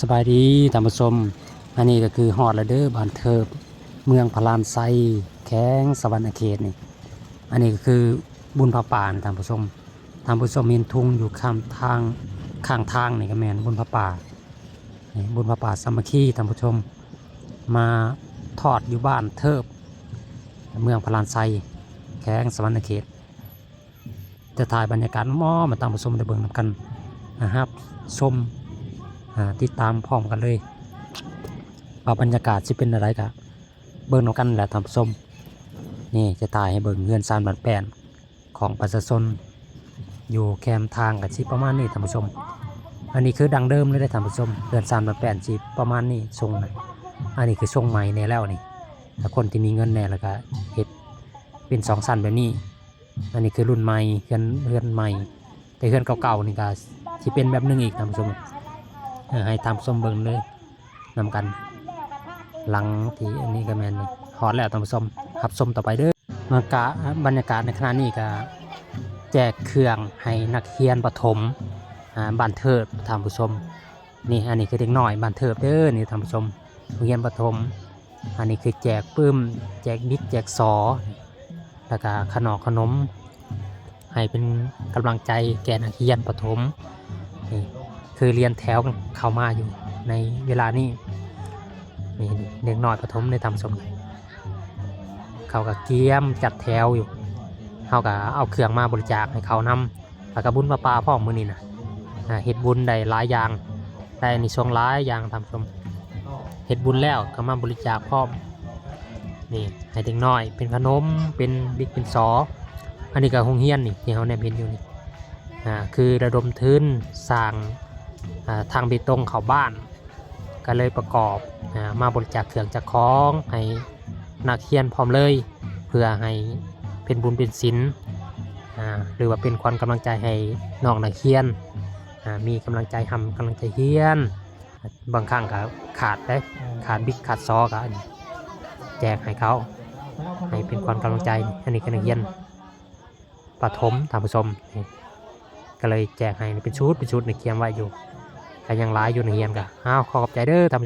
สบายดีท่านผู้ชมอันนี้ก็คือฮอดแล้วเด้อบ้านเทิบเมืองพารานไซแข้งสวรรณเขตนี่อันนี้ก็คือบุญพระป่าท่านผู้ชมเห็นทุ่งอยู่ข้างทางนี่ก็แม่นบุญพระป่านี่บุญพระป่าสามัคคีท่านผู้ชมมาทอดอยู่บ้านเทิบเมืองพารานไซแข้งสวรรณเขตจะถ่ายบรรยากาศมาท่านผู้ชมได้เบิ่งนำกันนะครับชมติดตามพร้อมกันเลยว่าบรรยากาศจะเป็นอะไรกันเบิ่งนำกันแหละท่านผู้ชมนี่จะถ่ายให้เบิ่งเฮือนซานบ้านแป้นของประชาชนอยู่แคมทางกันสิประมาณนี้ท่านผู้ชมอันนี้คือดังเดิมเลยได้ท่านผู้ชมเฮือนซานบ้านแป้นสิประมาณนี้ทรงนะอันนี้คือทรงใหม่ในแล้วนี่ถ้าคนที่มีเงินแน่แล้วก็เฮ็ดเป็นสองสั้นแบบนี้อันนี้คือรุ่นใหม่เฮือนใหม่แต่เฮือนเก่าๆนี่ก็สิเป็นแบบนึงอีกท่านผู้ชมให้ทำส้มเบิ่งเลยนำกันหลังที่อันนี้ก็แมนนี่ฮอดแล้วท่านผู้ชมขับส้มต่อไปเด้อบรรยากาศในขณะนี้ก็แจกเครื่องให้นักเรียนประถมบ้านเทิดท่านผู้ชมนี่อันนี้คือเด็กน้อยบ้านเทิดเด้อนี่ท่านผู้ชมโรงเรียนประถมอันนี้คือแจกปื้มแจกบิ๊กแจกสอแล้วก็ขนมให้เป็นกำลังใจแก่นักเรียนประถมนี่คือเรียนแถวเข้ามาอยู่ในเวลานี้นี่เด็กน้อยประถมในทำสมเขากับเกียมจัดแถวอยู่เขากับเอาเครื่องมาบริจาคให้เขานำแล้วก็บุญปลาพ่อมือนี่นะเฮ็ดบุญได้หลายอย่างได้ในช่วงหลายอย่างทำสมเฮ็ดบุญแล้วก็มาบริจาคพ่อมนี่ให้เด็กน้อยเป็นขนมเป็นบิ๊กเป็นซออันนี้ก็โรงเรียนนี่ที่เขาแนบเห็นอยู่นี่คือระดมทุนสร้างทางเบตงเข้าบ้านก็เลยประกอบมาบริจาคเครื่องจักรของให้นักเรียนพร้อมเลยเพื่อให้เป็นบุญเป็นศีลหรือว่าเป็นความกำลังใจให้น้องนักเรียนมีกำลังใจทำกำลังใจเรียนบางครั้งก็ขาดบิ๊กขาดซอก็แจกให้เขาให้เป็นความกำลังใจอันนี้ก็นักเรียนประถมท่านผู้ชมก็เลยแจกให้เป็นชุดในเขียนไว้อยู่แต่ยังร้ายอยู่ในเฮียนกะขอบใจเด้อทำ